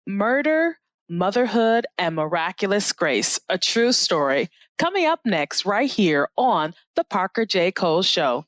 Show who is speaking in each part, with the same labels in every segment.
Speaker 1: Murder, Motherhood, and Miraculous Grace, a true story. Coming up next, right here on The Parker J. Cole Show.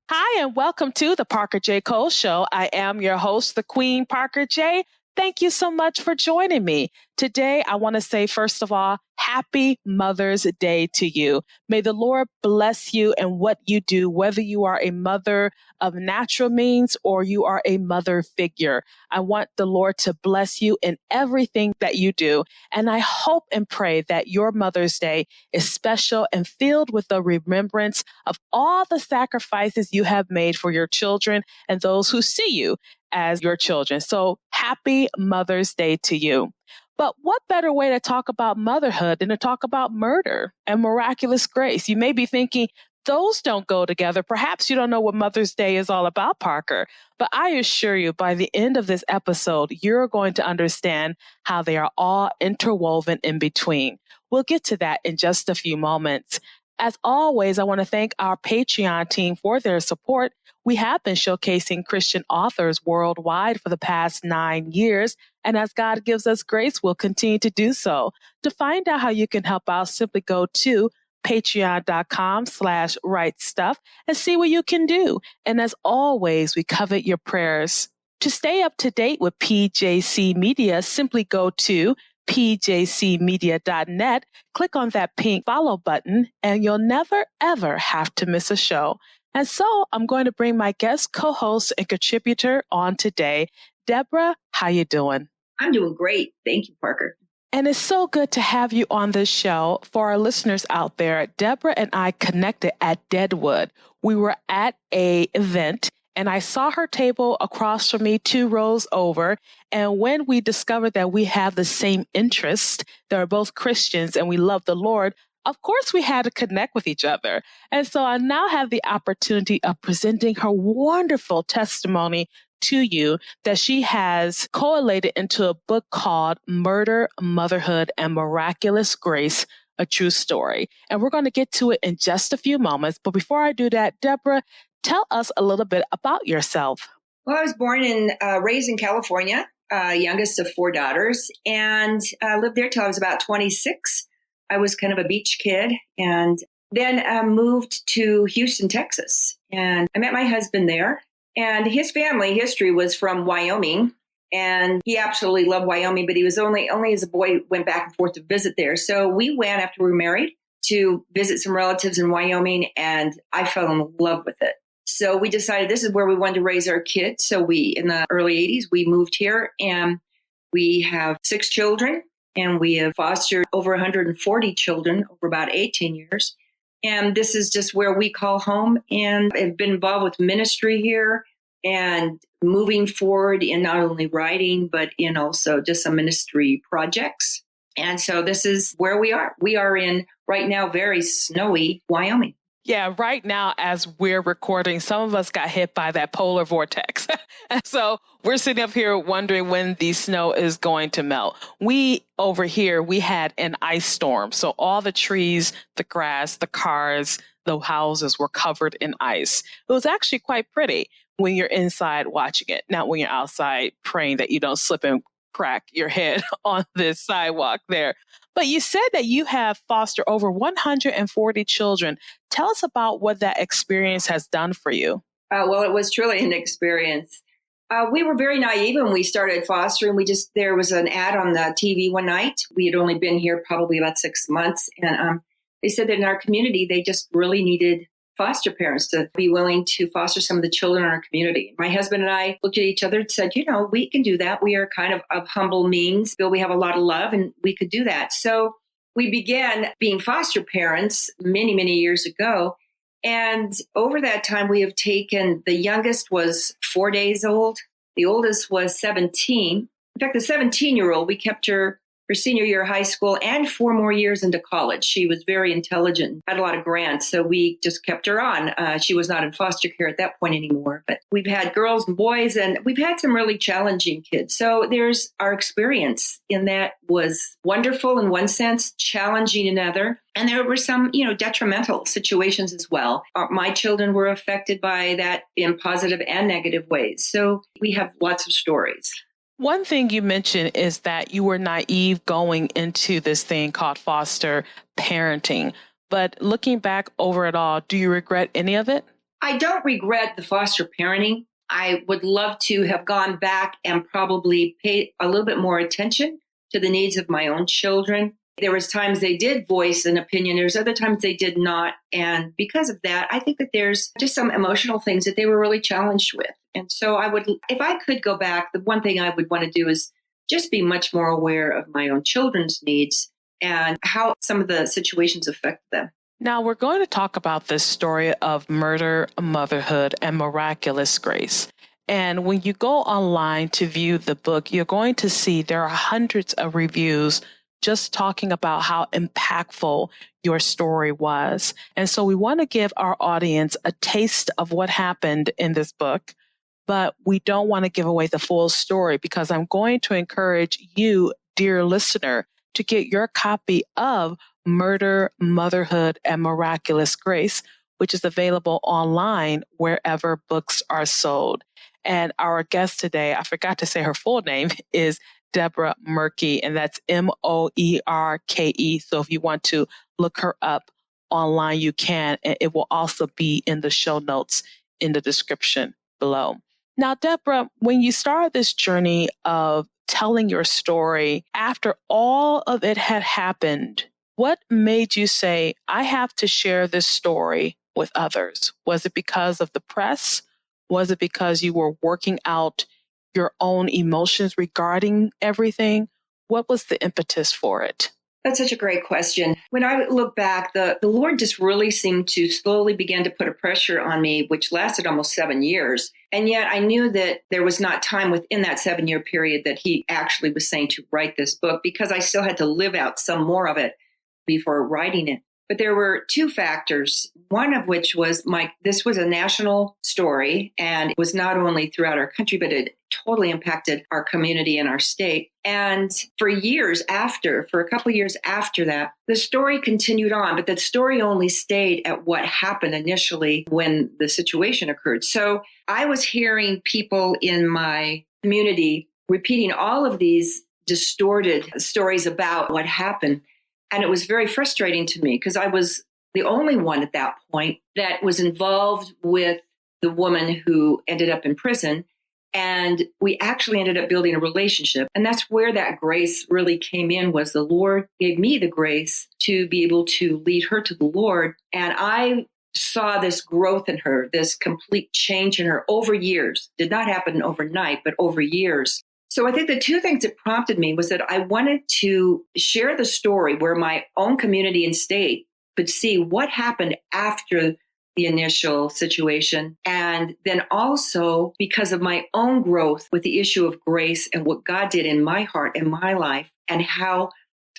Speaker 1: Hi, and welcome to The Parker J. Cole Show. I am your host, the Queen Parker J. Thank you so much for joining me. Today, I want to say, first of all, happy Mother's Day to you. May the Lord bless you in what you do, whether you are a mother of natural means or you are a mother figure. I want the Lord to bless you in everything that you do. And I hope and pray that your Mother's Day is special and filled with the remembrance of all the sacrifices you have made for your children and those who see you as your children. So happy Mother's Day to you. But what better way to talk about motherhood than to talk about murder and miraculous grace? You may be thinking, those don't go together. Perhaps you don't know what Mother's Day is all about, Parker. But I assure you, by the end of this episode, you're going to understand how they are all interwoven in between. We'll get to that in just a few moments. As always, I want to thank our Patreon team for their support. We have been showcasing Christian authors worldwide for the past 9 years. And as God gives us grace, we'll continue to do so. To find out how you can help out, simply go to patreon.com/rightstuff and see what you can do. And as always, we covet your prayers. To stay up to date with PJC Media, simply go to pjcmedia.net, click on that pink follow button, and you'll never, ever have to miss a show. And so I'm going to bring my guest co-host and contributor on today. Debra, how you doing?
Speaker 2: I'm doing great. Thank you, Parker.
Speaker 1: And it's so good to have you on this show. For our listeners out there, Debra and I connected at Deadwood. We were at an event and I saw her table across from me 2 rows over. And when we discovered that we have the same interest, that we're both Christians and we love the Lord, of course we had to connect with each other. And so I now have the opportunity of presenting her wonderful testimony to you that she has collated into a book called Murder, Motherhood, and Miraculous Grace, a true story. And we're going to get to it in just a few moments. But before I do that, Debra, tell us a little bit about yourself.
Speaker 2: Well, I was born and raised in California, youngest of 4 daughters, and lived there till I was about 26. I was kind of a beach kid, and then moved to Houston, Texas. And I met my husband there. And his family history was from Wyoming, and he absolutely loved Wyoming, but he was only as a boy went back and forth to visit there. So we went after we were married to visit some relatives in Wyoming, and I fell in love with it. So we decided this is where we wanted to raise our kids. So in the early 80s, we moved here, and we have 6 children, and we have fostered over 140 children over about 18 years. And this is just where we call home, and I've been involved with ministry here and moving forward in not only writing, but in also just some ministry projects. And so this is where we are. We are in right now, very snowy Wyoming.
Speaker 1: Yeah, right now, as we're recording, some of us got hit by that polar vortex. And so we're sitting up here wondering when the snow is going to melt. Over here, we had an ice storm. So all the trees, the grass, the cars, the houses were covered in ice. It was actually quite pretty when you're inside watching it, not when you're outside praying that you don't slip and crack your head on this sidewalk there. But you said that you have fostered over 140 children. Tell us about what that experience has done for you.
Speaker 2: Well, it was truly an experience. We were very naive when we started fostering. There was an ad on the TV one night. We had only been here probably about 6 months. And they said that in our community, they just really needed foster parents to be willing to foster some of the children in our community. My husband and I looked at each other and said, we can do that. We are kind of humble means, but we have a lot of love and we could do that. So we began being foster parents many, many years ago. And over that time, we have taken, the youngest was 4 days old. The oldest was 17. In fact, the 17-year-old, we kept her her senior year of high school and 4 more years into college. She was very intelligent, had a lot of grants, so we just kept her on. She was not in foster care at that point anymore, but we've had girls and boys, and we've had some really challenging kids. So there's our experience in that was wonderful in one sense, challenging in another. And there were some, detrimental situations as well. My children were affected by that in positive and negative ways. So we have lots of stories.
Speaker 1: One thing you mentioned is that you were naive going into this thing called foster parenting. But looking back over it all, do you regret any of it?
Speaker 2: I don't regret the foster parenting. I would love to have gone back and probably paid a little bit more attention to the needs of my own children. There was times they did voice an opinion. There's other times they did not. And because of that, I think that there's just some emotional things that they were really challenged with. And so if I could go back, the one thing I would want to do is just be much more aware of my own children's needs and how some of the situations affect them.
Speaker 1: Now, we're going to talk about this story of murder, motherhood, and miraculous grace. And when you go online to view the book, you're going to see there are hundreds of reviews just talking about how impactful your story was. And so we want to give our audience a taste of what happened in this book, but we don't want to give away the full story because I'm going to encourage you, dear listener, to get your copy of Murder, Motherhood, and Miraculous Grace, which is available online wherever books are sold. And our guest today, I forgot to say her full name, is Debra Moerke, and that's Moerke. So if you want to look her up online, you can, and it will also be in the show notes in the description below. Now, Debra, when you started this journey of telling your story, after all of it had happened, what made you say, I have to share this story with others? Was it because of the press? Was it because you were working out your own emotions regarding everything? What was the impetus for it?
Speaker 2: That's such a great question. When I look back, the Lord just really seemed to slowly begin to put a pressure on me, which lasted almost 7 years. And yet I knew that there was not time within that 7-year period that he actually was saying to write this book because I still had to live out some more of it before writing it. But there were two factors, one of which was this was a national story, and it was not only throughout our country, but it totally impacted our community and our state. And for a couple of years after that, the story continued on, but that story only stayed at what happened initially when the situation occurred. So I was hearing people in my community repeating all of these distorted stories about what happened. And it was very frustrating to me because I was the only one at that point that was involved with the woman who ended up in prison. And we actually ended up building a relationship. And that's where that grace really came in, was the Lord gave me the grace to be able to lead her to the Lord. And I saw this growth in her, this complete change in her over years. Did not happen overnight, but over years. So I think the two things that prompted me was that I wanted to share the story where my own community and state could see what happened after the initial situation. And then also because of my own growth with the issue of grace and what God did in my heart and my life and how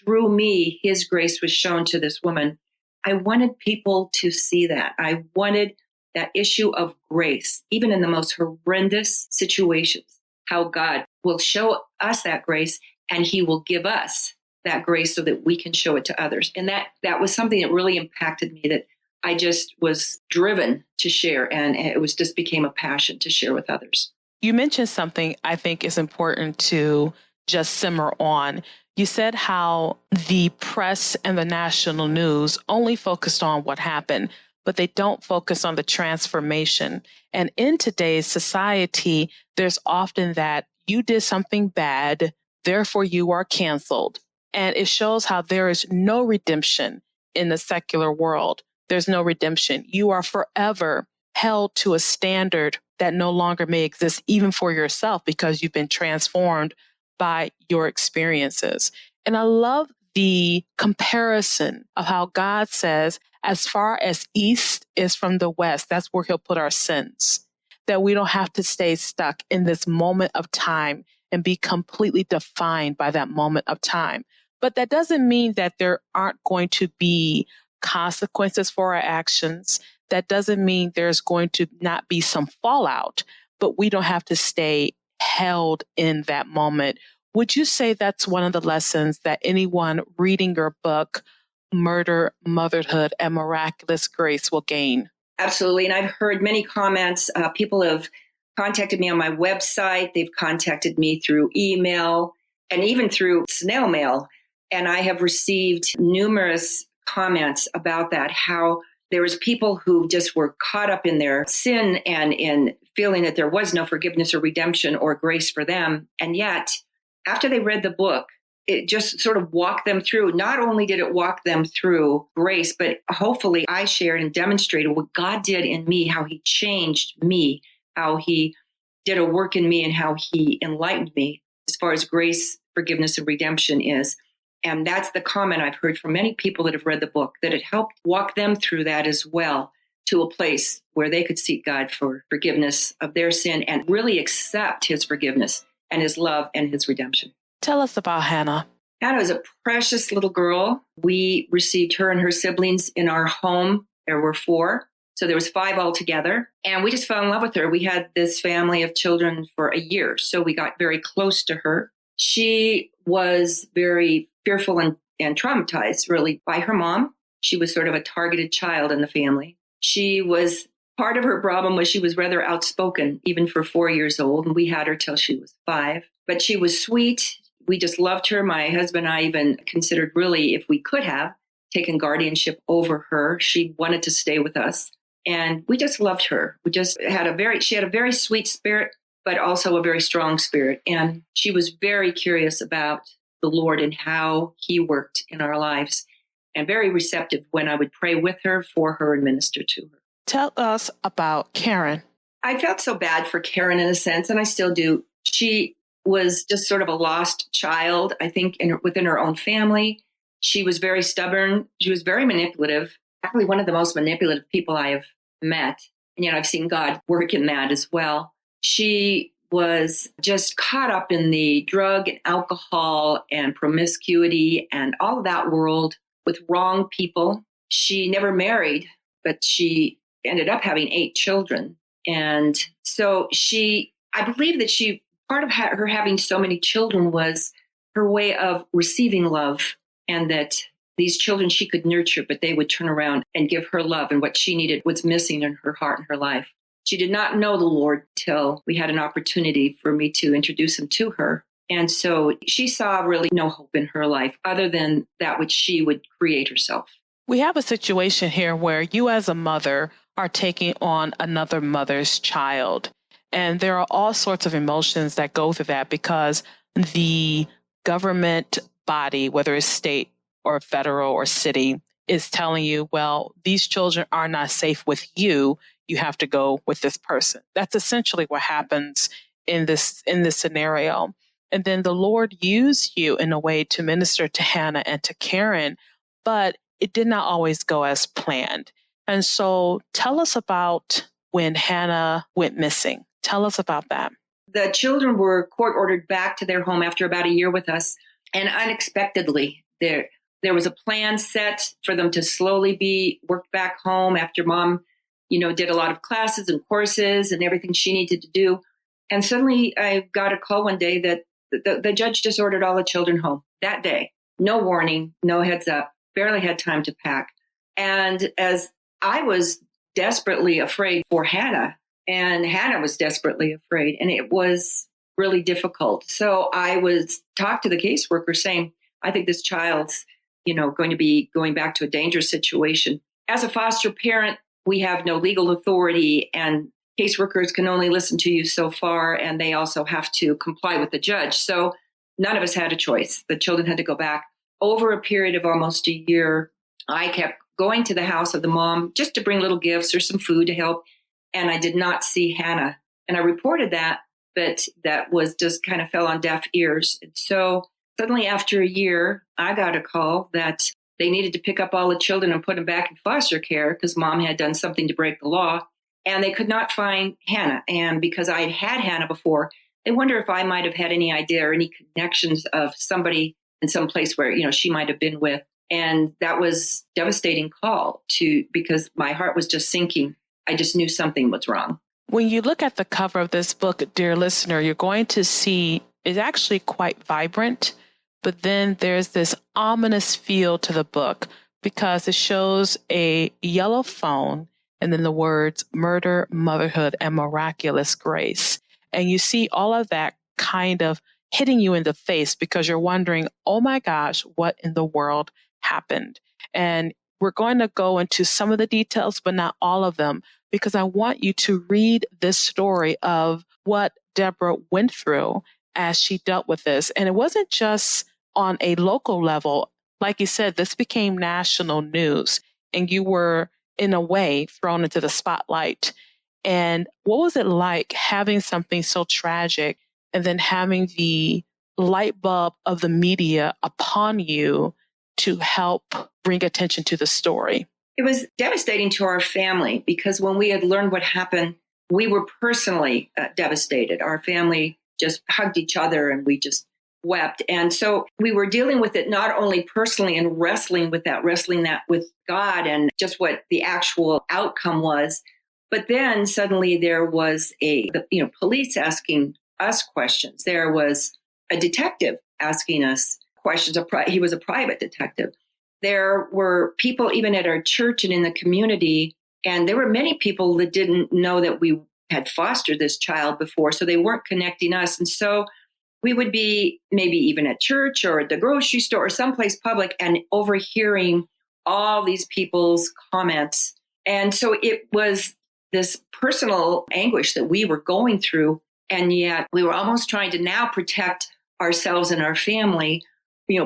Speaker 2: through me, his grace was shown to this woman. I wanted people to see that. I wanted that issue of grace, even in the most horrendous situations, how God will show us that grace and he will give us that grace so that we can show it to others. And that was something that really impacted me, that I just was driven to share, and it just became a passion to share with others.
Speaker 1: You mentioned something I think is important to just simmer on. You said how the press and the national news only focused on what happened, but they don't focus on the transformation. And in today's society, there's often that you did something bad, therefore you are canceled. And it shows how there is no redemption in the secular world. There's no redemption. You are forever held to a standard that no longer may exist, even for yourself, because you've been transformed by your experiences. And I love the comparison of how God says, as far as east is from the west, that's where he'll put our sins, that we don't have to stay stuck in this moment of time and be completely defined by that moment of time. But that doesn't mean that there aren't going to be consequences for our actions. That doesn't mean there's going to not be some fallout, but we don't have to stay held in that moment. Would you say that's one of the lessons that anyone reading your book, Murder, Motherhood, and Miraculous Grace, will gain?
Speaker 2: Absolutely. And I've heard many comments. People have contacted me on my website. They've contacted me through email and even through snail mail. And I have received numerous comments about that, how there was people who just were caught up in their sin and in feeling that there was no forgiveness or redemption or grace for them. And yet, after they read the book, it just sort of walked them through. Not only did it walk them through grace, but hopefully I shared and demonstrated what God did in me, how he changed me, how he did a work in me, and how he enlightened me as far as grace, forgiveness, and redemption is. And that's the comment I've heard from many people that have read the book, that it helped walk them through that as well, to a place where they could seek God for forgiveness of their sin and really accept his forgiveness and his love and his redemption.
Speaker 1: Tell us about Hannah.
Speaker 2: Hannah was a precious little girl. We received her and her siblings in our home. There were 4. So there was 5 altogether. And we just fell in love with her. We had this family of children for a year. So we got very close to her. She was very fearful and traumatized, really, by her mom. She was sort of a targeted child in the family. Part of her problem was she was rather outspoken, even for 4 years old. And we had her till she was 5. But she was sweet. We just loved her. My husband and I even considered, really, if we could have taken guardianship over her. She wanted to stay with us. And we just loved her. She had a very sweet spirit, but also a very strong spirit. And she was very curious about the Lord and how he worked in our lives, and very receptive when I would pray with her, for her, and minister to her.
Speaker 1: Tell us about Karen.
Speaker 2: I felt so bad for Karen in a sense, and I still do. She was just sort of a lost child, I think, within her own family. She was very stubborn. She was very manipulative, probably one of the most manipulative people I have met. And yet I've seen God work in that as well. She was just caught up in the drug and alcohol and promiscuity and all of that world with wrong people. She never married, but she ended up having 8 children. And so I believe that part of her having so many children was her way of receiving love, and that these children she could nurture, but they would turn around and give her love, and what she needed was missing in her heart and her life. She did not know the Lord till we had an opportunity for me to introduce him to her. And so she saw really no hope in her life other than that which she would create herself.
Speaker 1: We have a situation here where you as a mother are taking on another mother's child. And there are all sorts of emotions that go through that, because the government body, whether it's state or federal or city, is telling you, well, these children are not safe with you. You have to go with this person. That's essentially what happens in this scenario. And then the Lord used you in a way to minister to Hannah and to Karen, but it did not always go as planned. And so tell us about when Hannah went missing. Tell us about that.
Speaker 2: The children were court ordered back to their home after about a year with us. And unexpectedly, there was a plan set for them to slowly be worked back home after mom, did a lot of classes and courses and everything she needed to do. And suddenly I got a call one day that the judge just ordered all the children home that day. No warning, no heads up, barely had time to pack. And as I was desperately afraid for Hannah, and Hannah was desperately afraid, and it was really difficult. So I talked to the caseworker saying, I think this child's, going to be going back to a dangerous situation. As a foster parent, we have no legal authority, and caseworkers can only listen to you so far, and they also have to comply with the judge. So none of us had a choice. The children had to go back. Over a period of almost a year, I kept going to the house of the mom just to bring little gifts or some food to help, and I did not see Hannah. And I reported that, but that was just kind of fell on deaf ears. And so suddenly after a year, I got a call that they needed to pick up all the children and put them back in foster care because mom had done something to break the law. And they could not find Hannah. And because I had Hannah before, they wonder if I might have had any idea or any connections of somebody in some place where, she might have been with. And that was a devastating call because my heart was just sinking. I just knew something was wrong.
Speaker 1: When you look at the cover of this book, dear listener, you're going to see it's actually quite vibrant, but then there's this ominous feel to the book because it shows a yellow phone and then the words murder, motherhood, and miraculous grace. And you see all of that kind of hitting you in the face because you're wondering, oh my gosh, what in the world happened? And we're going to go into some of the details, but not all of them, because I want you to read this story of what Debra went through as she dealt with this. And it wasn't just on a local level. Like you said, this became national news, and you were, in a way, thrown into the spotlight. And what was it like having something so tragic and then having the light bulb of the media upon you to help bring attention to the story?
Speaker 2: It was devastating to our family because when we had learned what happened, we were personally devastated. Our family just hugged each other and we just wept. And so we were dealing with it not only personally and wrestling that with God and just what the actual outcome was, but then suddenly there was police asking us questions. There was a detective asking us questions. He was a private detective. There were people even at our church and in the community, and there were many people that didn't know that we had fostered this child before, so they weren't connecting us. And so we would be maybe even at church or at the grocery store or someplace public and overhearing all these people's comments. And so it was this personal anguish that we were going through, and yet we were almost trying to now protect ourselves and our family,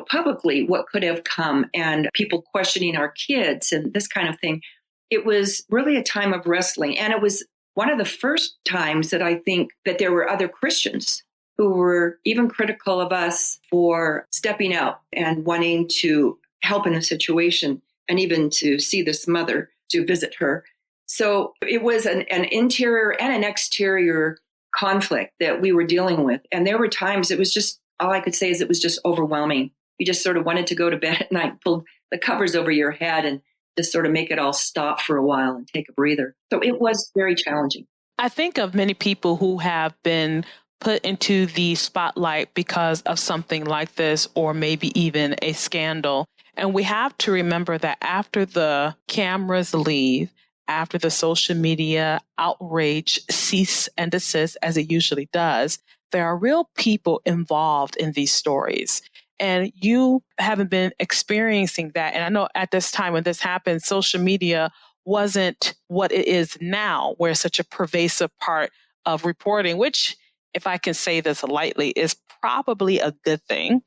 Speaker 2: publicly, what could have come, and people questioning our kids and this kind of thing. It was really a time of wrestling. And it was one of the first times that I think that there were other Christians who were even critical of us for stepping out and wanting to help in the situation and even to see this mother, to visit her. So it was an interior and an exterior conflict that we were dealing with. And there were times it was just, all I could say is it was just overwhelming. You just sort of wanted to go to bed at night, pull the covers over your head and just sort of make it all stop for a while and take a breather. So it was very challenging.
Speaker 1: I think of many people who have been put into the spotlight because of something like this, or maybe even a scandal. And we have to remember that after the cameras leave, after the social media outrage cease and desist, as it usually does, there are real people involved in these stories. And you haven't been experiencing that. And I know at this time when this happened, social media wasn't what it is now, where it's such a pervasive part of reporting, which, if I can say this lightly, is probably a good thing,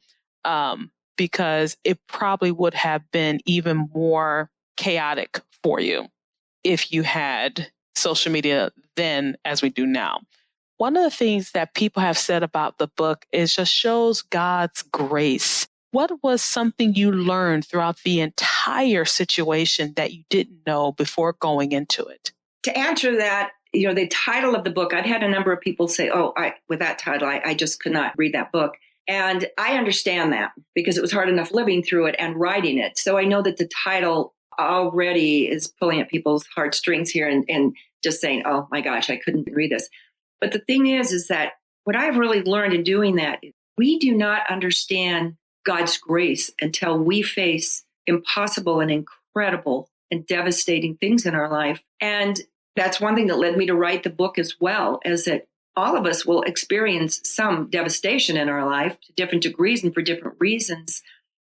Speaker 1: because it probably would have been even more chaotic for you if you had social media then as we do now. One of the things that people have said about the book is just shows God's grace. What was something you learned throughout the entire situation that you didn't know before going into it?
Speaker 2: To answer that, the title of the book, I've had a number of people say, with that title, I just could not read that book. And I understand that because it was hard enough living through it and writing it. So I know that the title already is pulling at people's heartstrings here and just saying, oh my gosh, I couldn't read this. But the thing is that what I've really learned in doing that, we do not understand God's grace until we face impossible and incredible and devastating things in our life. And that's one thing that led me to write the book as well, is that all of us will experience some devastation in our life to different degrees and for different reasons.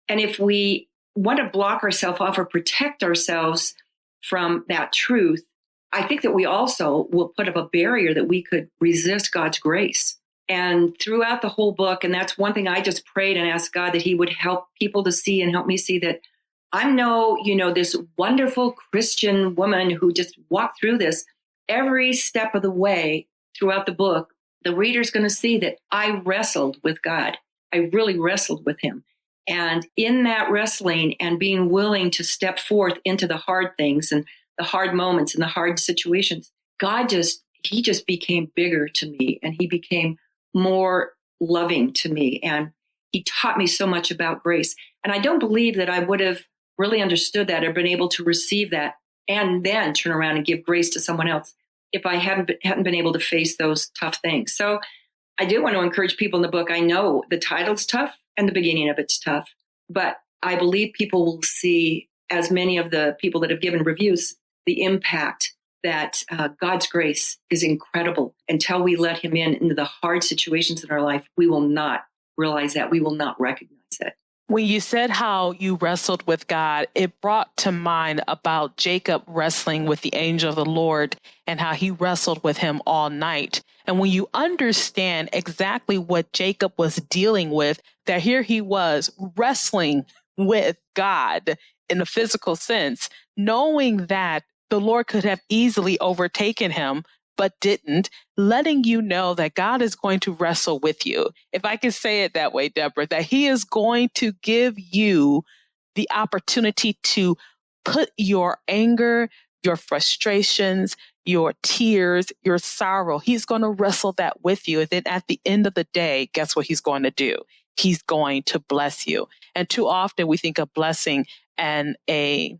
Speaker 2: And if we want to block ourselves off or protect ourselves from that truth, I think that we also will put up a barrier that we could resist God's grace. And throughout the whole book, and that's one thing I just prayed and asked God that he would help people to see and help me see that I'm this wonderful Christian woman who just walked through this every step of the way throughout the book. The reader's going to see that I wrestled with God. I really wrestled with him. And in that wrestling and being willing to step forth into the hard things and the hard moments and the hard situations, he just became bigger to me, and he became more loving to me. And he taught me so much about grace. And I don't believe that I would have really understood that or been able to receive that and then turn around and give grace to someone else if I hadn't been able to face those tough things. So I do want to encourage people in the book. I know the title's tough and the beginning of it's tough, but I believe people will see, as many of the people that have given reviews, the impact that God's grace is incredible. Until we let him into the hard situations in our life, we will not realize that. We will not recognize it.
Speaker 1: When you said how you wrestled with God, it brought to mind about Jacob wrestling with the angel of the Lord and how he wrestled with him all night. And when you understand exactly what Jacob was dealing with, that here he was wrestling with God in a physical sense, knowing that the Lord could have easily overtaken him, but didn't, letting you know that God is going to wrestle with you. If I can say it that way, Debra, that he is going to give you the opportunity to put your anger, your frustrations, your tears, your sorrow, he's going to wrestle that with you. And then at the end of the day, guess what he's going to do? He's going to bless you. And too often we think of blessing in a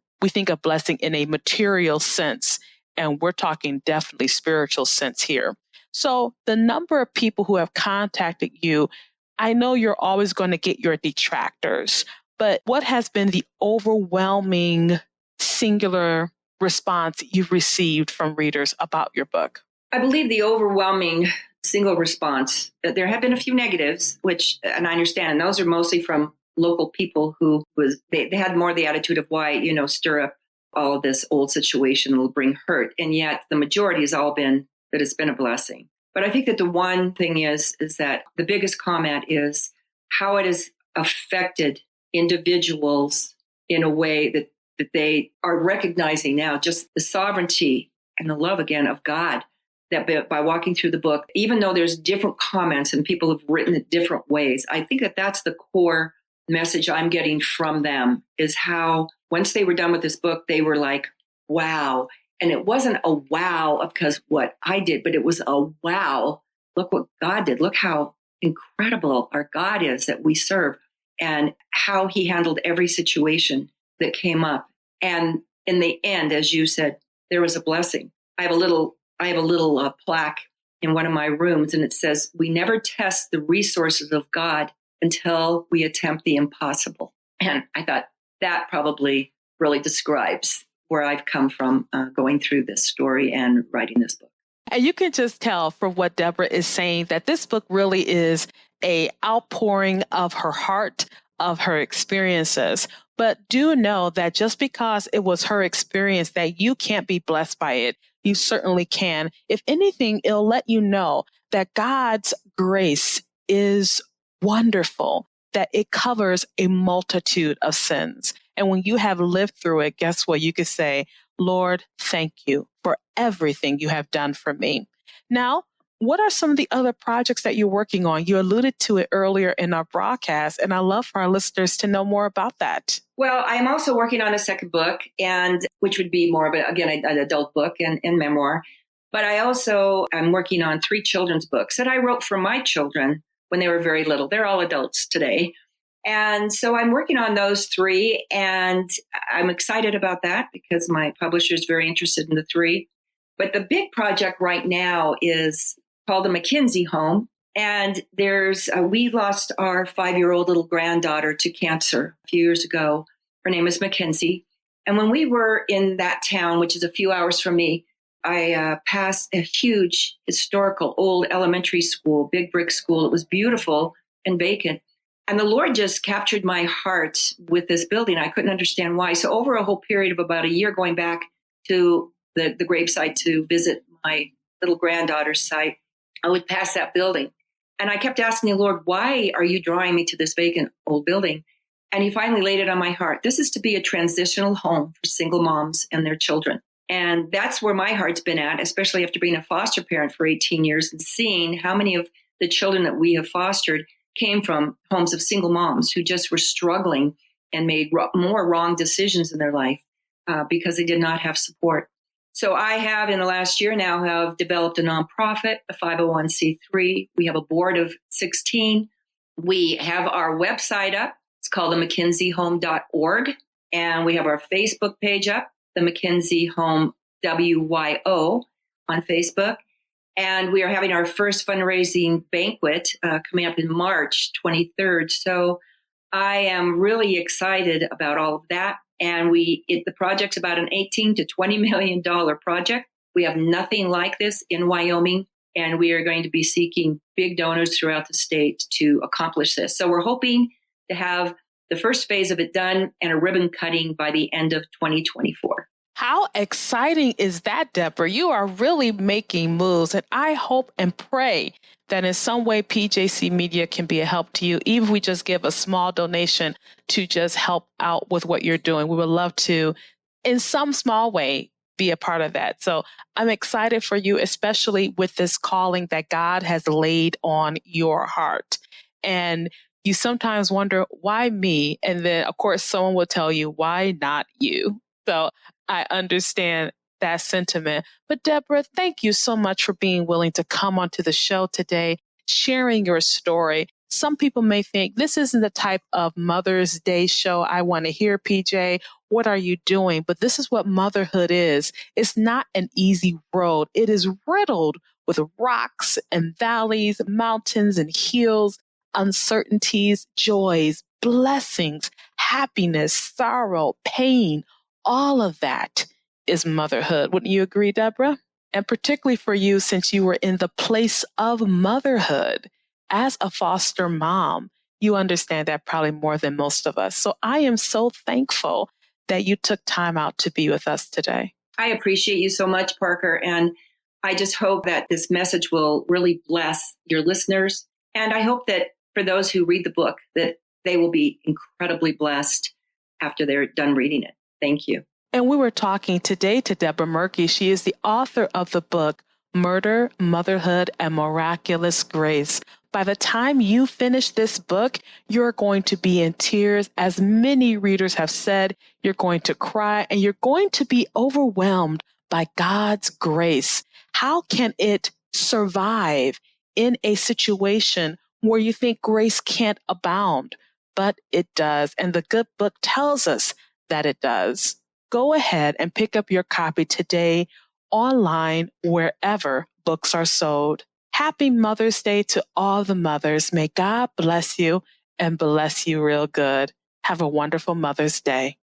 Speaker 1: material sense. And we're talking definitely spiritual sense here. So the number of people who have contacted you, I know you're always going to get your detractors, but what has been the overwhelming singular response you've received from readers about your book?
Speaker 2: I believe the overwhelming single response, there have been a few negatives, and I understand, and those are mostly from local people who they had more the attitude of why, stir up all of this old situation will bring hurt. And yet the majority has all been that it's been a blessing. But I think that the one thing is that the biggest comment is how it has affected individuals in a way that they are recognizing now just the sovereignty and the love again of God, that by walking through the book, even though there's different comments and people have written it different ways, I think that that's the core message I'm getting from them, is how once they were done with this book, they were like, wow. And it wasn't a wow because what I did, but it was a wow. Look what God did. Look how incredible our God is that we serve, and how he handled every situation that came up. And in the end, as you said, there was a blessing. I have a little plaque in one of my rooms, and it says, "We never test the resources of God until we attempt the impossible." And I thought that probably really describes where I've come from going through this story and writing this book.
Speaker 1: And you can just tell from what Debra is saying that this book really is a outpouring of her heart, of her experiences. But do know that just because it was her experience that you can't be blessed by it, you certainly can. If anything, it'll let you know that God's grace is wonderful, that it covers a multitude of sins. And when you have lived through it, guess what? You could say, Lord, thank you for everything you have done for me. Now, what are some of the other projects that you're working on? You alluded to it earlier in our broadcast, and I love for our listeners to know more about that.
Speaker 2: Well, I'm also working on a second book, and which would be more of an adult book and memoir. But I'm working on 3 children's books that I wrote for my children when they were very little. They're all adults today. And so I'm working on those 3, and I'm excited about that because my publisher is very interested in the 3. But the big project right now is called the McKinsey Home. And we lost our 5-year-old little granddaughter to cancer a few years ago. Her name is Mackenzie. And when we were in that town, which is a few hours from me, I passed a huge historical old elementary school, big brick school. It was beautiful and vacant. And the Lord just captured my heart with this building. I couldn't understand why. So over a whole period of about a year, going back to the gravesite to visit my little granddaughter's site, I would pass that building. And I kept asking the Lord, why are you drawing me to this vacant old building? And he finally laid it on my heart. This is to be a transitional home for single moms and their children. And that's where my heart's been at, especially after being a foster parent for 18 years and seeing how many of the children that we have fostered came from homes of single moms who just were struggling and made more wrong decisions in their life because they did not have support. So I have, in the last year now, have developed a nonprofit, a 501c3. We have a board of 16. We have our website up. It's called themckenziehome.org. And we have our Facebook page up, the McKenzie Home WYO on Facebook. And we are having our first fundraising banquet coming up in March 23rd. So I am really excited about all of that. And the project's about an $18 to $20 million project. We have nothing like this in Wyoming, and we are going to be seeking big donors throughout the state to accomplish this. So we're hoping to have the first phase of it done and a ribbon cutting by the end of 2024.
Speaker 1: How exciting is that, Debra? You are really making moves, and I hope and pray that in some way PJC Media can be a help to you, even if we just give a small donation to just help out with what you're doing. We would love to, in some small way, be a part of that. So I'm excited for you, especially with this calling that God has laid on your heart. And you sometimes wonder, why me? And then, of course, someone will tell you, why not you? So I understand that sentiment. But Debra, thank you so much for being willing to come onto the show today, sharing your story. Some people may think this isn't the type of Mother's Day show I want to hear, PJ. What are you doing? But this is what motherhood is. It's not an easy road. It is riddled with rocks and valleys, mountains and hills, uncertainties, joys, blessings, happiness, sorrow, pain. All of that is motherhood. Wouldn't you agree, Debra? And particularly for you, since you were in the place of motherhood as a foster mom, you understand that probably more than most of us. So I am so thankful that you took time out to be with us today.
Speaker 2: I appreciate you so much, Parker. And I just hope that this message will really bless your listeners. And I hope that for those who read the book, that they will be incredibly blessed after they're done reading it. Thank you.
Speaker 1: And we were talking today to Debra Moerke. She is the author of the book, Murder, Motherhood, and Miraculous Grace. By the time you finish this book, you're going to be in tears. As many readers have said, you're going to cry and you're going to be overwhelmed by God's grace. How can it survive in a situation where you think grace can't abound? But it does. And the good book tells us that it does. Go ahead and pick up your copy today online wherever books are sold. Happy Mother's Day to all the mothers. May God bless you and bless you real good. Have a wonderful Mother's Day.